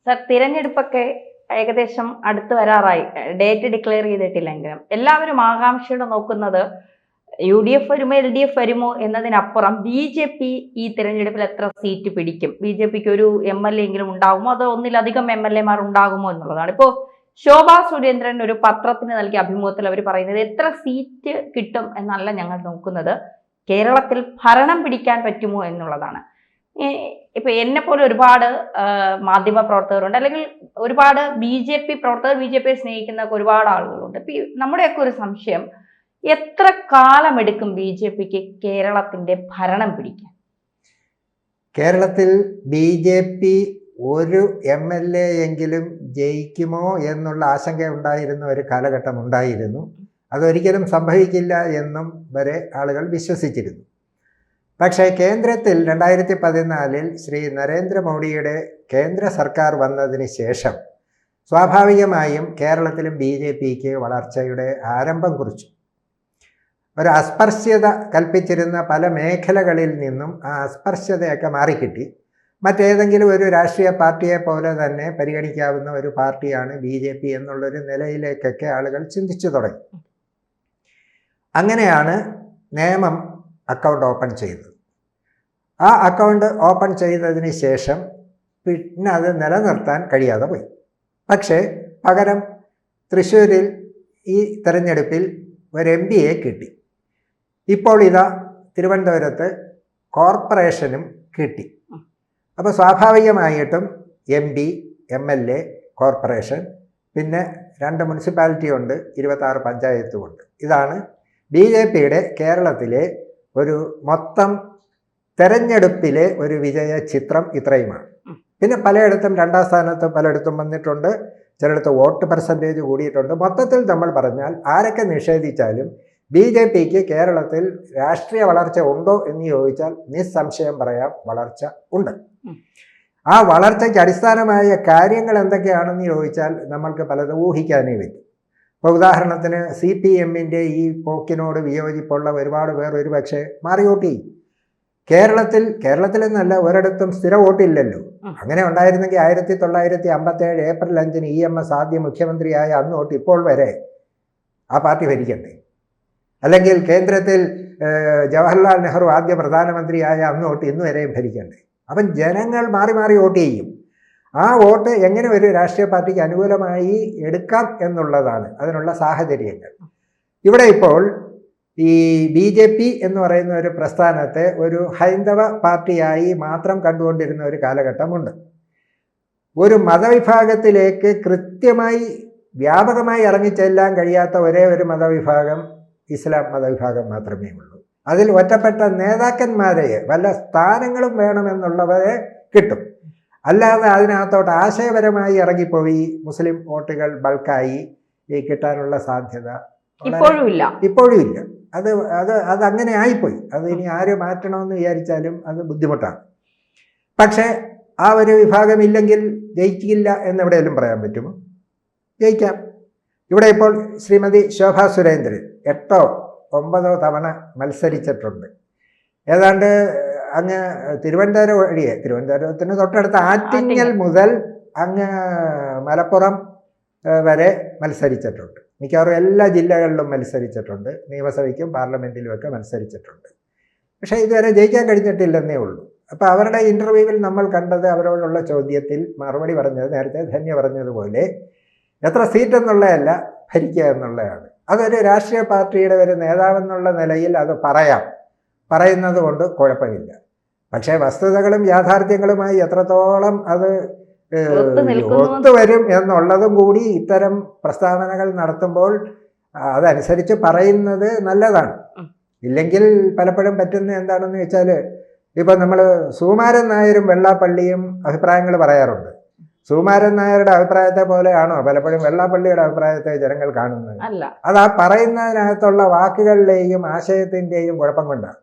Sir, തിരഞ്ഞെടുപ്പൊക്കെ ഏകദേശം അടുത്ത് വരാറായി. Date declare ചെയ്തിട്ടില്ലെങ്കിലും എല്ലാവരും ആകാംക്ഷയോടെ നോക്കുന്നത് UDF വരുമോ LDF വരുമോ എന്നതിനപ്പുറം BJP ഈ തിരഞ്ഞെടുപ്പിൽ എത്ര സീറ്റ് പിടിക്കും, BJPക്ക് ഒരു MLA എങ്കിലും ഉണ്ടാകുമോ, അതോ ഒന്നിലധികം MLA മാർ ഉണ്ടാകുമോ എന്നുള്ളതാണ്. ഇപ്പോ ശോഭാ സുരേന്ദ്രൻ ഒരു പത്രത്തിന് നൽകിയ അഭിമുഖത്തിൽ അവർ പറയുന്നത് എത്ര സീറ്റ് കിട്ടും എന്നല്ല ഞങ്ങൾ നോക്കുന്നത്, കേരളത്തിൽ ഭരണം പിടിക്കാൻ പറ്റുമോ എന്നുള്ളതാണ്. ഇപ്പൊ എന്നെ പോലെ ഒരുപാട് മാധ്യമ പ്രവർത്തകരുണ്ട്, അല്ലെങ്കിൽ ഒരുപാട് BJP പ്രവർത്തകർ, BJPയെ സ്നേഹിക്കുന്ന ഒരുപാട് ആളുകളുണ്ട്. ഇപ്പൊ നമ്മുടെയൊക്കെ ഒരു സംശയം, എത്ര കാലമെടുക്കും BJPക്ക് കേരളത്തിന്റെ ഭരണം പിടിക്കാൻ? കേരളത്തിൽ BJP ഒരു MLA എങ്കിലും ജയിക്കുമോ എന്നുള്ള ആശങ്ക ഉണ്ടായിരുന്ന ഒരു കാലഘട്ടം ഉണ്ടായിരുന്നു. അതൊരിക്കലും സംഭവിക്കില്ല എന്നും വരെ ആളുകൾ വിശ്വസിച്ചിരുന്നു. പക്ഷേ കേന്ദ്രത്തിൽ 2014 ശ്രീ നരേന്ദ്രമോദിയുടെ കേന്ദ്ര സർക്കാർ വന്നതിന് ശേഷം സ്വാഭാവികമായും കേരളത്തിലും BJPക്ക് വളർച്ചയുടെ ആരംഭം കുറിച്ചു. ഒരു അസ്പർശ്യത കൽപ്പിച്ചിരുന്ന പല മേഖലകളിൽ നിന്നും ആ അസ്പർശ്യതയൊക്കെ മാറിക്കിട്ടി. മറ്റേതെങ്കിലും ഒരു രാഷ്ട്രീയ പാർട്ടിയെ പോലെ തന്നെ പരിഗണിക്കാവുന്ന ഒരു പാർട്ടിയാണ് BJP എന്നുള്ളൊരു നിലയിലേക്കൊക്കെ ആളുകൾ ചിന്തിച്ചു തുടങ്ങി. അങ്ങനെയാണ് നിയമം അക്കൗണ്ട് ഓപ്പൺ ചെയ്തത്. ആ അക്കൗണ്ട് ഓപ്പൺ ചെയ്തതിന് ശേഷം പിന്നെ അത് നിലനിർത്താൻ കഴിയാതെ പോയി. പക്ഷേ പകരം തൃശ്ശൂരിൽ ഈ തെരഞ്ഞെടുപ്പിൽ ഒരു MPയെ കിട്ടി. ഇപ്പോൾ ഇതാ തിരുവനന്തപുരത്ത് കോർപ്പറേഷനും കിട്ടി. അപ്പോൾ സ്വാഭാവികമായിട്ടും MP, MLA, കോർപ്പറേഷൻ, പിന്നെ 2 മുനിസിപ്പാലിറ്റി ഉണ്ട്, 26 പഞ്ചായത്തുമുണ്ട്. ഇതാണ് BJPയുടെ കേരളത്തിലെ ഒരു മൊത്തം തെരഞ്ഞെടുപ്പിലെ ഒരു വിജയ ചിത്രം. ഇത്രയുമാണ്. പിന്നെ പലയിടത്തും 2ാം സ്ഥാനത്ത് പലയിടത്തും വന്നിട്ടുണ്ട്, ചിലയിടത്ത് വോട്ട് പെർസെൻറ്റേജ് കൂടിയിട്ടുണ്ട്. മൊത്തത്തിൽ നമ്മൾ പറഞ്ഞാൽ ആരൊക്കെ നിഷേധിച്ചാലും BJPക്ക് കേരളത്തിൽ രാഷ്ട്രീയ വളർച്ച ഉണ്ടോ എന്ന് ചോദിച്ചാൽ നിസ്സംശയം പറയാം, വളർച്ച ഉണ്ട്. ആ വളർച്ചയ്ക്ക് അടിസ്ഥാനമായ കാര്യങ്ങൾ എന്തൊക്കെയാണെന്ന് ചോദിച്ചാൽ നമ്മൾക്ക് പലതും ഊഹിക്കാനേ പറ്റും. ഇപ്പോൾ ഉദാഹരണത്തിന് CPMൻ്റെ ഈ പോക്കിനോട് വിയോജിപ്പുള്ള ഒരുപാട് പേർ ഒരു പക്ഷേ മാറി വോട്ട് ചെയ്യും. കേരളത്തിലെന്നല്ല, ഒരിടത്തും സ്ഥിര വോട്ടില്ലല്ലോ. അങ്ങനെ ഉണ്ടായിരുന്നെങ്കിൽ 1957 ഏപ്രിൽ 5 EMS ആദ്യം മുഖ്യമന്ത്രിയായ അന്ന് തൊട്ട് ഇപ്പോൾ വരെ ആ പാർട്ടി ഭരിക്കണ്ടേ? അല്ലെങ്കിൽ കേന്ദ്രത്തിൽ ജവഹർലാൽ നെഹ്റു ആദ്യ പ്രധാനമന്ത്രിയായ അന്ന് തൊട്ട് ഇന്ന് വരെയും ഭരിക്കണ്ടേ? അപ്പം ജനങ്ങൾ മാറി മാറി വോട്ട് ചെയ്യും. ആ വോട്ട് എങ്ങനെ ഒരു രാഷ്ട്രീയ പാർട്ടിക്ക് അനുകൂലമായി എടുക്കാം എന്നുള്ളതാണ് അതിനുള്ള സാഹചര്യങ്ങൾ. ഇവിടെ ഇപ്പോൾ ഈ BJP എന്ന് പറയുന്ന ഒരു പ്രസ്ഥാനത്തെ ഒരു ഹൈന്ദവ പാർട്ടിയായി മാത്രം കണ്ടുകൊണ്ടിരുന്ന ഒരു കാലഘട്ടമുണ്ട്. ഒരു മതവിഭാഗത്തിലേക്ക് കൃത്യമായി വ്യാപകമായി ഇറങ്ങിച്ചെല്ലാൻ കഴിയാത്ത ഒരേ ഒരു മതവിഭാഗം ഇസ്ലാം മതവിഭാഗം മാത്രമേ ഉള്ളൂ. അതിൽ ഒറ്റപ്പെട്ട നേതാക്കന്മാരെ, വല്ല സ്ഥാനങ്ങളും വേണമെന്നുള്ളവരെ കിട്ടും. അല്ലാതെ അതിനകത്തോട്ട് ആശയപരമായി ഇറങ്ങിപ്പോയി മുസ്ലിം വോട്ടുകൾ ബൾക്കായി കിട്ടാനുള്ള സാധ്യത ഇപ്പോഴും ഇല്ല. അത് അങ്ങനെ ആയിപ്പോയി. അത് ഇനി ആര് മാറ്റണമെന്ന് വിചാരിച്ചാലും അത് ബുദ്ധിമുട്ടാണ്. പക്ഷേ ആ ഒരു വിഭാഗം ഇല്ലെങ്കിൽ ജയിക്കില്ല എന്നെവിടെയെങ്കിലും പറയാൻ പറ്റുമോ? ജയിക്കാം. ഇവിടെ ഇപ്പോൾ ശ്രീമതി ശോഭാ സുരേന്ദ്രൻ 8 or 9 തവണ മത്സരിച്ചിട്ടുണ്ട്. ഏതാണ്ട് അങ്ങ് തിരുവനന്തപുരം വഴിയെ, തിരുവനന്തപുരത്തിന് തൊട്ടടുത്ത ആറ്റിങ്ങൽ മുതൽ അങ്ങ് മലപ്പുറം വരെ മത്സരിച്ചിട്ടുണ്ട്. മിക്കവാറും എല്ലാ ജില്ലകളിലും മത്സരിച്ചിട്ടുണ്ട്. നിയമസഭയ്ക്കും പാർലമെൻറ്റിലുമൊക്കെ മത്സരിച്ചിട്ടുണ്ട്. പക്ഷേ ഇതുവരെ ജയിക്കാൻ കഴിഞ്ഞിട്ടില്ലെന്നേ ഉള്ളൂ. അപ്പോൾ അവരുടെ ഇൻ്റർവ്യൂവിൽ നമ്മൾ കണ്ടത്, അവരോടുള്ള ചോദ്യത്തിൽ മറുപടി പറഞ്ഞത് നേരത്തെ ധന്യ പറഞ്ഞതുപോലെ എത്ര സീറ്റ് എന്നുള്ളതല്ല, ഭരിക്കുക എന്നുള്ളതാണ്. അതൊരു രാഷ്ട്രീയ പാർട്ടിയുടെ ഒരു നേതാവെന്നുള്ള നിലയിൽ അത് പറയുന്നത് കൊണ്ട് കുഴപ്പമില്ല. പക്ഷേ വസ്തുതകളും യാഥാർത്ഥ്യങ്ങളുമായി എത്രത്തോളം അത് ഒത്തുവരും എന്നുള്ളതും കൂടി ഇത്തരം പ്രസ്താവനകൾ നടത്തുമ്പോൾ അതനുസരിച്ച് പറയുന്നത് നല്ലതാണ്. ഇല്ലെങ്കിൽ പലപ്പോഴും പറ്റുന്ന എന്താണെന്ന് വെച്ചാൽ, ഇപ്പം നമ്മൾ സുകുമാരൻ നായരും വെള്ളാപ്പള്ളിയും അഭിപ്രായങ്ങൾ പറയാറുണ്ട്. സുകുമാരൻ നായരുടെ അഭിപ്രായത്തെ പോലെയാണോ പലപ്പോഴും വെള്ളാപ്പള്ളിയുടെ അഭിപ്രായത്തെ ജനങ്ങൾ കാണുന്നത്? അത് ആ പറയുന്നതിനകത്തുള്ള വാക്കുകളിലെയും ആശയത്തിൻ്റെയും കുഴപ്പം കൊണ്ടാണ്.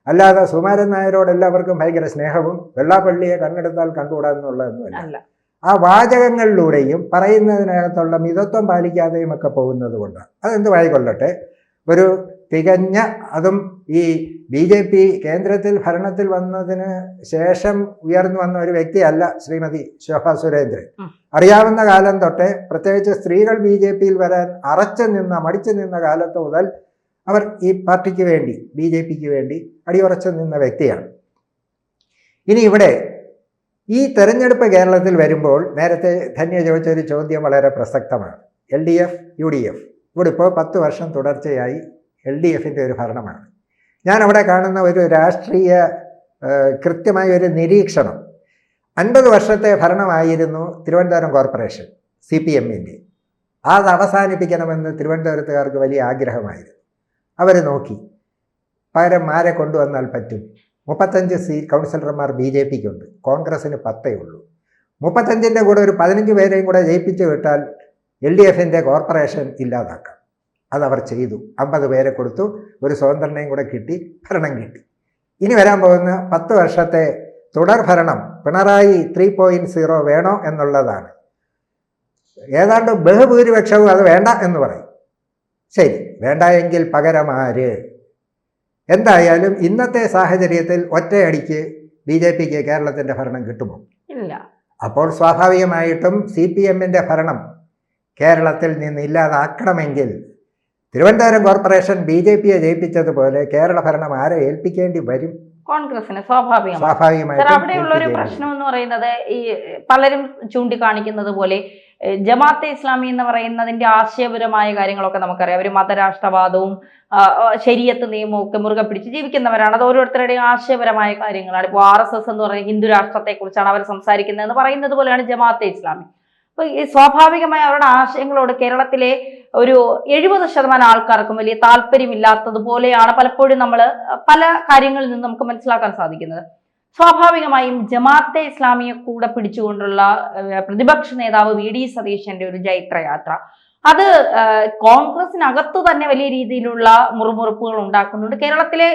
അല്ലാതെ സുകുമാരൻ നായരോട് എല്ലാവർക്കും ഭയങ്കര സ്നേഹവും വെള്ളാപ്പള്ളിയെ കണ്ണെടുത്താൽ കണ്ടുകൂടാന്നുള്ളതൊന്നുമല്ല. ആ വാചകങ്ങളിലൂടെയും പറയുന്നതിനകത്തുള്ള മിതത്വം പാലിക്കാതെയും ഒക്കെ പോകുന്നത് കൊണ്ടാണ്. അതെന്തുമായിക്കൊള്ളട്ടെ, ഒരു തികഞ്ഞ, അതും ഈ BJP കേന്ദ്രത്തിൽ ഭരണത്തിൽ വന്നതിന് ശേഷം ഉയർന്നു വന്ന ഒരു വ്യക്തിയല്ല ശ്രീമതി ശോഭാ സുരേന്ദ്രൻ. അറിയാവുന്ന കാലം തൊട്ടേ, പ്രത്യേകിച്ച് സ്ത്രീകൾ BJPയിൽ വരാൻ മടിച്ചു നിന്ന കാലത്ത് മുതൽ അവർ ഈ പാർട്ടിക്ക് വേണ്ടി, BJPക്ക് വേണ്ടി അടിയുറച്ചു നിന്ന വ്യക്തിയാണ്. ഇനി ഇവിടെ ഈ തെരഞ്ഞെടുപ്പ് കേരളത്തിൽ വരുമ്പോൾ നേരത്തെ ധന്യ ചോദിച്ചൊരു ചോദ്യം വളരെ പ്രസക്തമാണ്. LDF, UDF ഇവിടെ ഇപ്പോൾ 10 വർഷം തുടർച്ചയായി LDFിൻ്റെ ഒരു ഭരണമാണ്. ഞാൻ അവിടെ കാണുന്ന ഒരു രാഷ്ട്രീയ കൃത്യമായ ഒരു നിരീക്ഷണം, 50 വർഷത്തെ ഭരണമായിരുന്നു തിരുവനന്തപുരം കോർപ്പറേഷൻ CPMൻ്റെ. അത് അവസാനിപ്പിക്കണമെന്ന് തിരുവനന്തപുരത്തുകാർക്ക് വലിയ ആഗ്രഹമായിരുന്നു. അവർ നോക്കി പകരം ആരെ കൊണ്ടുവന്നാൽ പറ്റും. 35 കൗൺസിലർമാർ BJPക്കുണ്ട്, കോൺഗ്രസ്സിന് 10 ഉള്ളൂ. 35ൻ്റെ കൂടെ ഒരു 15 പേരെയും കൂടെ ജയിപ്പിച്ചു വിട്ടാൽ LDFിൻ്റെ കോർപ്പറേഷൻ ഇല്ലാതാക്കാം. അതവർ ചെയ്തു. 50 പേരെ കൊടുത്തു, ഒരു സ്വതന്ത്രനെയും കൂടെ കിട്ടി, ഭരണം കിട്ടി. ഇനി വരാൻ പോകുന്ന 10 വർഷത്തെ തുടർ ഭരണം പിണറായി 3.0 വേണോ എന്നുള്ളതാണ്. ഏതാണ്ട് ബഹുഭൂരിപക്ഷവും അത് വേണ്ട എന്ന് പറയും. ശരി, വേണ്ട എങ്കിൽ പകരം ആര്? എന്തായാലും ഇന്നത്തെ സാഹചര്യത്തിൽ ഒറ്റയടിക്ക് BJPക്ക് കേരളത്തിൻ്റെ ഭരണം കിട്ടുമോ? ഇല്ല. അപ്പോൾ സ്വാഭാവികമായിട്ടും CPMൻ്റെ ഭരണം കേരളത്തിൽ നിന്ന് ഇല്ലാതാക്കണമെങ്കിൽ തിരുവനന്തപുരം കോർപ്പറേഷൻ BJPയെ ജയിപ്പിച്ചതുപോലെ കേരള ഭരണം ആരെ ഏൽപ്പിക്കേണ്ടി വരും? കോൺഗ്രസിന് സ്വാഭാവികമായിട്ടും. അവിടെയുള്ള ഒരു പ്രശ്നം എന്ന് പറയുന്നത്, ഈ പലരും ചൂണ്ടിക്കാണിക്കുന്നത് പോലെ ജമാഅത്തെ ഇസ്ലാമി എന്ന് പറയുന്നതിന്റെ ആശയപരമായ കാര്യങ്ങളൊക്കെ നമുക്കറിയാം. അവർ മതരാഷ്ട്രവാദവും ശരീഅത്ത് നിയമവും ഒക്കെ മുറുകെ പിടിച്ച് ജീവിക്കുന്നവരാണ്. അത് ഓരോരുത്തരുടെയും ആശയപരമായ കാര്യങ്ങളാണ്. ഇപ്പോൾ RSS എന്ന് പറയുന്ന ഹിന്ദു രാഷ്ട്രത്തെ കുറിച്ചാണ് അവർ സംസാരിക്കുന്നതെന്ന് പറയുന്നത് പോലെയാണ് ജമാഅത്തെ ഇസ്ലാമി. അപ്പൊ ഈ സ്വാഭാവികമായി അവരുടെ ആശയങ്ങളോട് കേരളത്തിലെ ഒരു 70% ആൾക്കാർക്കും വലിയ താല്പര്യമില്ലാത്തതുപോലെയാണ് പലപ്പോഴും നമ്മൾ പല കാര്യങ്ങളിൽ നിന്ന് നമുക്ക് മനസ്സിലാക്കാൻ സാധിക്കുന്നത്. സ്വാഭാവികമായും ജമാഅത്തെ ഇസ്ലാമിയെ കൂടെ പിടിച്ചുകൊണ്ടുള്ള പ്രതിപക്ഷ നേതാവ് VD സതീശന്റെ ഒരു ജൈത്രയാത്ര, അത് കോൺഗ്രസിനകത്ത് തന്നെ വലിയ രീതിയിലുള്ള മുറുമുറുപ്പുകൾ ഉണ്ടാക്കുന്നുണ്ട്. കേരളത്തിലെ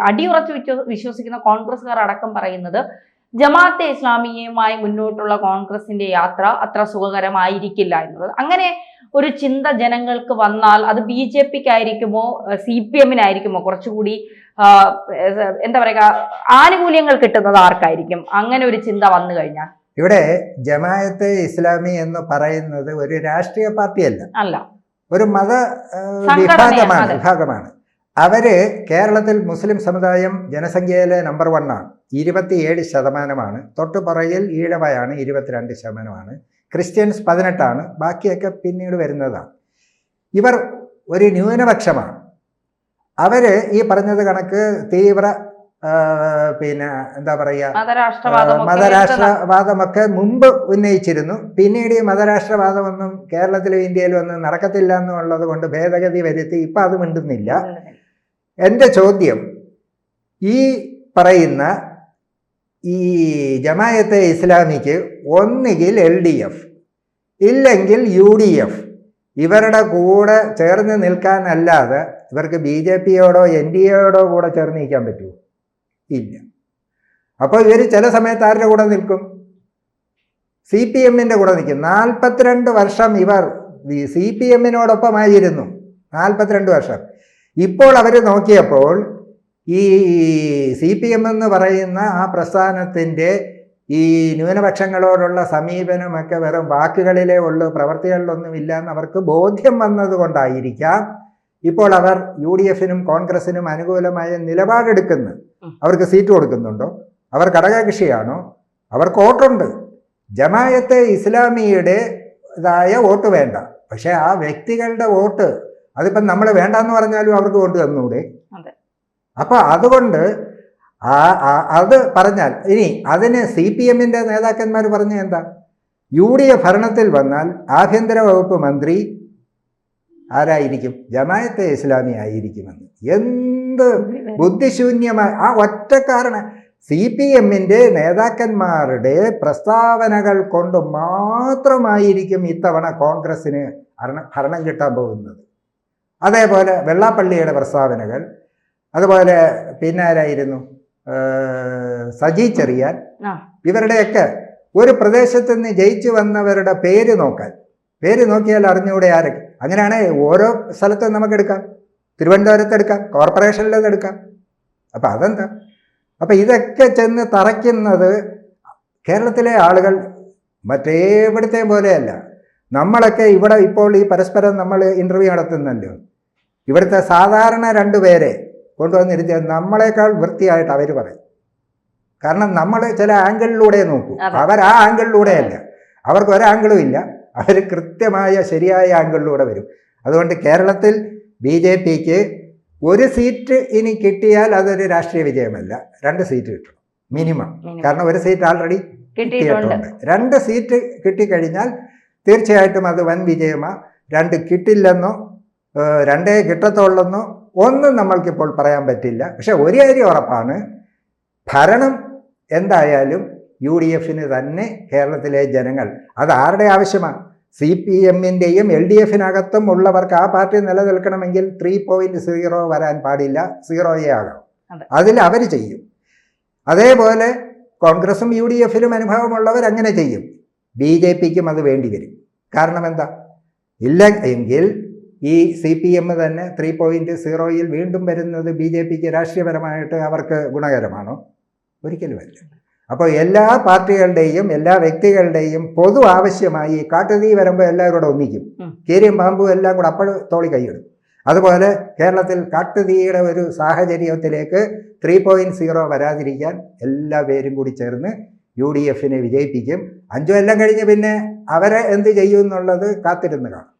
അടിയുറച്ചു വിശ്വസിക്കുന്ന കോൺഗ്രസ്സുകാർ അടക്കം പറയുന്നത് ജമാഅത്തെ ഇസ്ലാമിയുമായി മുന്നോട്ടുള്ള കോൺഗ്രസിന്റെ യാത്ര അത്ര സുഖകരമായിരിക്കില്ല എന്നുള്ളത്. അങ്ങനെ ഒരു ചിന്ത ജനങ്ങൾക്ക് വന്നാൽ അത് BJPക്കായിരിക്കുമോ CPMനായിരിക്കുമോ കുറച്ചുകൂടി എന്താ പറയുക, ആനുകൂല്യങ്ങൾ കിട്ടുന്നത് ആർക്കായിരിക്കും? അങ്ങനെ ഒരു ചിന്ത വന്നു കഴിഞ്ഞാൽ ഇവിടെ ജമാഅത്തെ ഇസ്ലാമി എന്ന് പറയുന്നത് ഒരു രാഷ്ട്രീയ പാർട്ടിയല്ല, അല്ല, ഒരു മത വിഭാഗമാണ്. അവര് കേരളത്തിൽ മുസ്ലിം സമുദായം ജനസംഖ്യയിലെ നമ്പർ 1 ആണ്, 27%. തൊട്ടുപുറകിൽ ഈഴവയാണ് 22%. ക്രിസ്ത്യൻസ് 18%. ബാക്കിയൊക്കെ പിന്നീട് വരുന്നതാണ്. ഇവർ ഒരു ന്യൂനപക്ഷമാണ്. അവർ ഈ പറഞ്ഞത് കണക്ക് തീവ്ര എന്താ പറയുക, മതരാഷ്ട്രവാദമൊക്കെ മുമ്പ് ഉന്നയിച്ചിരുന്നു. പിന്നീട് ഈ മതരാഷ്ട്രവാദമൊന്നും കേരളത്തിലും ഇന്ത്യയിലും ഒന്നും നടക്കത്തില്ല എന്നുള്ളത് കൊണ്ട് ഭേദഗതി വരുത്തി ഇപ്പം അത് മിണ്ടുന്നില്ല. എൻ്റെ ചോദ്യം, ഈ പറയുന്ന ഈ ജമാഅത്തെ ഇസ്ലാമിക്ക് ഒന്നുകിൽ LDF ഇല്ലെങ്കിൽ UDF ഇവരുടെ കൂടെ ചേർന്ന് നിൽക്കാനല്ലാതെ ഇവർക്ക് BJPയോടോ NDAയോടോ കൂടെ ചേർന്ന് നിൽക്കാൻ പറ്റുമോ? ഇല്ല. അപ്പോൾ ഇവർ ചില സമയത്ത് ആരുടെ കൂടെ നിൽക്കും? CPMൻ്റെ കൂടെ നിൽക്കും. 42 വർഷം ഇവർ CPMനോടൊപ്പമായിരുന്നു. 42 വർഷം. ഇപ്പോൾ അവർ നോക്കിയപ്പോൾ ഈ CPM എന്ന് പറയുന്ന ആ പ്രസ്ഥാനത്തിൻ്റെ ഈ ന്യൂനപക്ഷങ്ങളോടുള്ള സമീപനമൊക്കെ വെറും വാക്കുകളിലേ ഉള്ളൂ, പ്രവർത്തികളിലൊന്നുമില്ല എന്ന് അവർക്ക് ബോധ്യം വന്നതുകൊണ്ടായിരിക്കാം ഇപ്പോൾ അവർ UDFനും കോൺഗ്രസിനും അനുകൂലമായ നിലപാടെടുക്കുന്നത്. അവർക്ക് സീറ്റ് കൊടുക്കുന്നുണ്ടോ? അവർ ഘടകകക്ഷിയാണോ? അവർക്ക് വോട്ടുണ്ട്. ജമാഅത്തെ ഇസ്ലാമിയുടെ വോട്ട് വേണ്ട, പക്ഷെ ആ വ്യക്തികളുടെ വോട്ട് അതിപ്പം നമ്മൾ വേണ്ടെന്ന് പറഞ്ഞാലും അവർക്ക് വോട്ട് തന്നൂടെ? അപ്പോൾ അതുകൊണ്ട് അത് പറഞ്ഞാൽ ഇനി അതിന് CPMൻ്റെ നേതാക്കന്മാർ പറഞ്ഞ എന്താ? UDF ഭരണത്തിൽ വന്നാൽ ആഭ്യന്തര വകുപ്പ് മന്ത്രി ആരായിരിക്കും? ജമാഅത്തെ ഇസ്ലാമി ആയിരിക്കുമെന്ന്. എന്ത് ബുദ്ധിശൂന്യമായ ആ ഒറ്റ കാരണം. CPMൻ്റെ നേതാക്കന്മാരുടെ പ്രസ്താവനകൾ കൊണ്ട് മാത്രമായിരിക്കും ഇത്തവണ കോൺഗ്രസ്സിന് ഭരണം കിട്ടാൻ പോകുന്നത്. അതേപോലെ വെള്ളാപ്പള്ളിയുടെ പ്രസ്താവനകൾ, അതുപോലെ പിന്നെ ആരായിരുന്നു, സജി ചെറിയാൻ, ഇവരുടെയൊക്കെ ഒരു പ്രദേശത്ത് നിന്ന് ജയിച്ചു വന്നവരുടെ പേര് നോക്കിയാൽ അറിഞ്ഞൂടെ ആരൊക്കെ. അങ്ങനെയാണ് ഓരോ സ്ഥലത്തും നമുക്കെടുക്കാം. തിരുവനന്തപുരത്ത് എടുക്കാം, കോർപ്പറേഷനിലത് എടുക്കാം. അപ്പം അതെന്താ? അപ്പം ഇതൊക്കെ ചെന്ന് തറയ്ക്കുന്നത് കേരളത്തിലെ ആളുകൾ മറ്റേവിടത്തെയും പോലെയല്ല. നമ്മളൊക്കെ ഇവിടെ ഇപ്പോൾ ഈ പരസ്പരം നമ്മൾ ഇൻ്റർവ്യൂ നടത്തുന്നല്ലോ, ഇവിടുത്തെ സാധാരണ 2 പേരെ കൊണ്ടുവന്നിരുത്തിയാൽ നമ്മളെക്കാൾ വൃത്തിയായിട്ട് അവർ പറയും. കാരണം നമ്മൾ ചില ആംഗിളിലൂടെ നോക്കൂ, അവർ ആ ആംഗിളിലൂടെയല്ല, അവർക്ക് ഒരാംഗിളും ഇല്ല, അവർ കൃത്യമായ ശരിയായ ആംഗിളിലൂടെ വരും. അതുകൊണ്ട് കേരളത്തിൽ BJPക്ക് 1 സീറ്റ് ഇനി കിട്ടിയാൽ അതൊരു രാഷ്ട്രീയ വിജയമല്ല, 2 സീറ്റ് കിട്ടണം മിനിമം. കാരണം 1 സീറ്റ് ആൾറെഡി കിട്ടിയിട്ടുണ്ട്. 2 സീറ്റ് കിട്ടിക്കഴിഞ്ഞാൽ തീർച്ചയായിട്ടും അത് വൻ വിജയമാണ്. 2 കിട്ടില്ലെന്നോ 2 കിട്ടത്തുള്ളെന്നോ ഒന്നും നമ്മൾക്കിപ്പോൾ പറയാൻ പറ്റില്ല. പക്ഷെ ഒരു കാര്യം ഉറപ്പാണ്, ഭരണം എന്തായാലും UDFന് തന്നെ കേരളത്തിലെ ജനങ്ങൾ. അത് ആരുടെ ആവശ്യമാണ്? CPMൻ്റെയും LDFനകത്തും ഉള്ളവർക്ക് ആ പാർട്ടി നിലനിൽക്കണമെങ്കിൽ 3.0 വരാൻ പാടില്ല, 0 ആകാം. അതിൽ അവർ ചെയ്യും. അതേപോലെ കോൺഗ്രസും UDFനും അനുഭവമുള്ളവർ അങ്ങനെ ചെയ്യും. BJPക്കും അത് വേണ്ടി വരും. കാരണം എന്താ? ഇല്ല എങ്കിൽ ഈ CPM തന്നെ 3.0 വീണ്ടും വരുന്നത് BJPക്ക് രാഷ്ട്രീയപരമായിട്ട് അവർക്ക് ഗുണകരമാണോ? ഒരിക്കലുമല്ല. അപ്പോൾ എല്ലാ പാർട്ടികളുടെയും എല്ലാ വ്യക്തികളുടെയും പൊതു ആവശ്യമായി കാട്ടുതീ വരുമ്പോൾ എല്ലാവരും കൂടെ ഒന്നിക്കും. കീരിയും പാമ്പും എല്ലാം കൂടെ അപ്പോൾ തോളി കൈയിടും. അതുപോലെ കേരളത്തിൽ കാട്ടുതീയുടെ ഒരു സാഹചര്യത്തിലേക്ക് 3.0 വരാതിരിക്കാൻ എല്ലാ പേരും കൂടി ചേർന്ന് UDFനെ വിജയിപ്പിക്കും. 5 കൊല്ലം കഴിഞ്ഞ് പിന്നെ അവരെ എന്ത് ചെയ്യും എന്നുള്ളത് കാത്തിരുന്ന് കാണും.